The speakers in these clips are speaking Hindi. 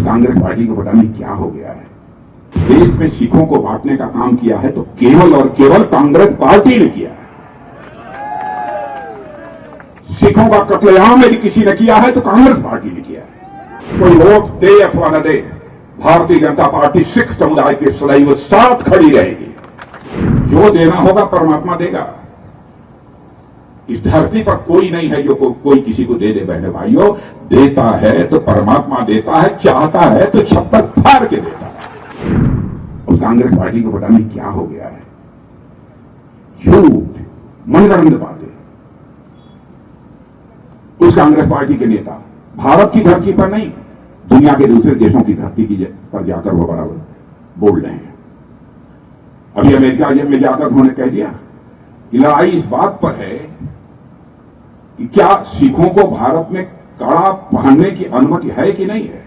कांग्रेस पार्टी को पता नहीं क्या हो गया है। देश में सिखों को बांटने का काम किया है तो केवल और केवल कांग्रेस पार्टी ने किया है। सिखों का कत्लेआम यदि किसी ने किया है तो कांग्रेस पार्टी ने किया है। कोई वोट दे अथवा न दे, भारतीय जनता पार्टी सिख समुदाय के सदैव साथ खड़ी रहेगी। जो देना होगा परमात्मा देगा। इस धरती पर कोई नहीं है जो कोई किसी को दे दे। बहने भाइयों, देता है तो परमात्मा देता है, चाहता है तो छप्पर फाड़ के देता है। और कांग्रेस पार्टी को पता नहीं क्या हो गया है। झूठ, मनगढ़ंत बातें। उस कांग्रेस पार्टी के नेता भारत की धरती पर नहीं, दुनिया के दूसरे देशों की धरती की पर जाकर वो बराबर बोल रहे हैं। अभी अमेरिका में जाकर उन्होंने कह दिया कि लड़ाई इस बात पर है कि क्या सिखों को भारत में कड़ा पहनने की अनुमति है कि नहीं है।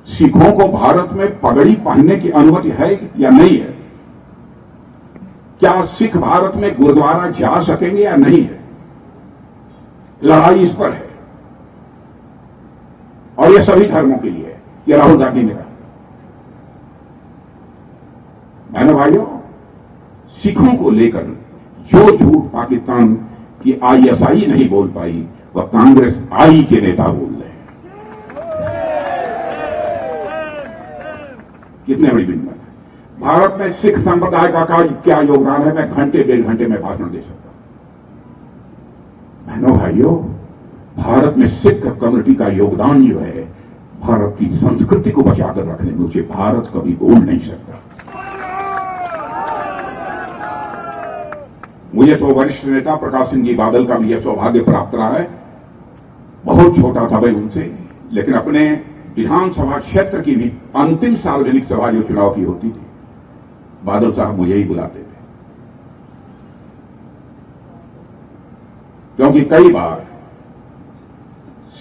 सिखों को भारत में पगड़ी पहनने की अनुमति है या नहीं है। क्या सिख भारत में गुरुद्वारा जा सकेंगे या नहीं है। लड़ाई इस पर है और यह सभी धर्मों के लिए है। यह राहुल गांधी ने कहा। बहनों भाइयों, सिखों को लेकर जो झूठ पाकिस्तान की आईएसआई नहीं बोल पाई, वह कांग्रेस आई के नेता बोल रहे हैं। कितने बड़ी बिंदु है। भारत में सिख संप्रदाय का क्या योगदान है, मैं घंटे डेढ़ घंटे में भाषण दे सकता हूं। बहनों भाइयों, भारत में सिख कम्युनिटी का योगदान जो है भारत की संस्कृति को बचाकर रखने में, उसे भारत कभी भूल नहीं सकता। मुझे तो वरिष्ठ नेता प्रकाश सिंह जी बादल का भी यह सौभाग्य प्राप्त रहा है। बहुत छोटा था भाई उनसे, लेकिन अपने विधानसभा क्षेत्र की भी अंतिम सार्वजनिक सभा जो चुनाव की होती थी, बादल साहब मुझे ही बुलाते थे। क्योंकि कई बार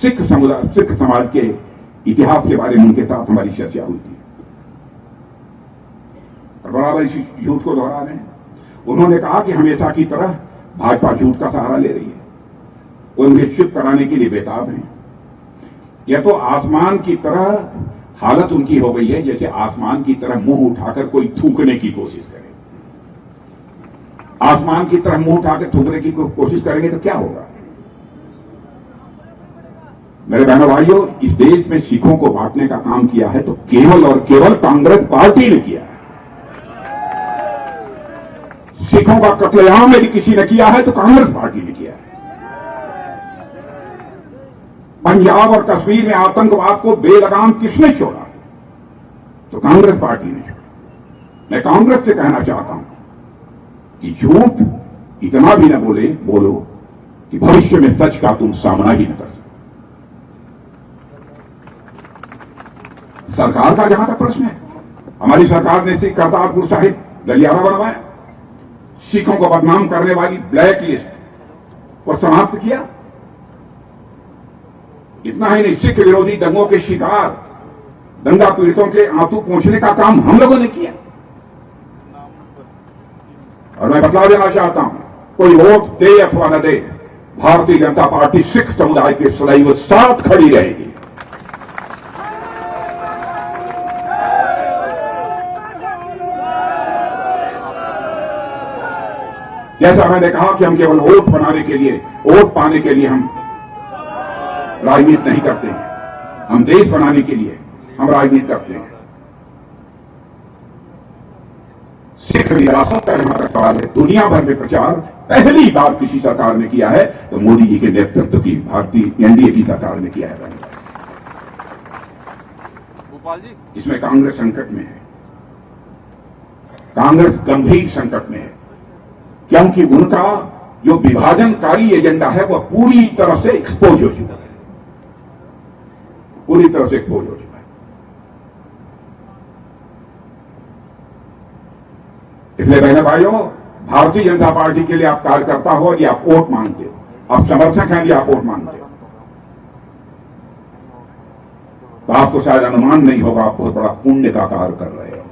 सिख समाज के इतिहास के बारे में उनके साथ हमारी चर्चा हुई थी और बराबर इस झूठ को दोहरा रहे हैं। उन्होंने कहा कि हमेशा की तरह भाजपा झूठ का सहारा ले रही है, वो उन्हें चुप कराने के लिए बेताब हैं। यह तो आसमान की तरह हालत उनकी हो गई है जैसे आसमान की तरह मुंह उठाकर कोई थूकने की कोशिश करे। आसमान की तरह मुंह उठाकर थूकने की कोशिश करेंगे तो क्या होगा। मेरे बहनों भाइयों, इस देश में सिखों को बांटने का काम किया है तो केवल और केवल कांग्रेस पार्टी ने किया है। सिखों का कत्लेआम यदि किसी ने किया है तो कांग्रेस पार्टी ने किया है। पंजाब और कश्मीर में आतंकवाद को बेलगाम किसने छोड़ा, तो कांग्रेस पार्टी ने छोड़ा। मैं कांग्रेस से कहना चाहता हूं कि झूठ इतना भी न बोलो कि भविष्य में सच का तुम सामना ही न कर सको। सरकार का जहां तक प्रश्न है, हमारी सरकार ने सिख करतारपुर साहिब गलियारा बनवाया, सिखों को बदनाम करने वाली ब्लैक लिस्ट को समाप्त किया। इतना ही नहीं, सिख विरोधी दंगों के शिकार दंगा पीड़ितों के आंसू पोंछने का काम हम लोगों ने किया। और मैं बता देना चाहता हूं, कोई वोट दे अथवा न दे, भारतीय जनता पार्टी सिख समुदाय के सदैव साथ खड़ी रहेगी। जैसा मैंने कहा कि हम केवल वोट बनाने के लिए, वोट पाने के लिए हम राजनीति नहीं करते हैं, हम देश बनाने के लिए हम राजनीति करते हैं। सिख विरासत का जहां तक सवाल है, दुनिया भर में प्रचार पहली बार किसी सरकार ने किया है तो मोदी जी के नेतृत्व की भारतीय एनडीए की सरकार ने किया है। गोपाल जी, इसमें कांग्रेस संकट में है। कांग्रेस गंभीर संकट में है क्योंकि उनका जो विभाजनकारी एजेंडा है वह पूरी तरह से एक्सपोज हो चुका है, पूरी तरह से एक्सपोज हो चुका है। इसलिए बहनों भाइयों, भारतीय जनता पार्टी के लिए आप कार्यकर्ता हो या आप वोट मांगते हो, आप समर्थक हैं या आप वोट मांगते हो, तो आपको शायद अनुमान नहीं होगा आप बहुत बड़ा पुण्य का कार्य कर रहे हो।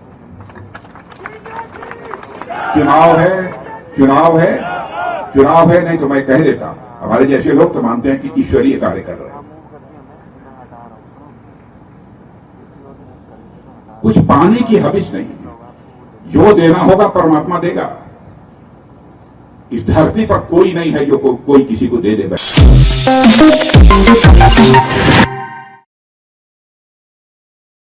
चुनाव है नहीं तो मैं कह देता, हमारे जैसे लोग तो मानते हैं कि ईश्वरीय कार्य कर रहे हैं। कुछ पाने की हविस नहीं, जो देना होगा परमात्मा देगा। इस धरती पर कोई नहीं है जो कोई किसी को दे दे बैठे।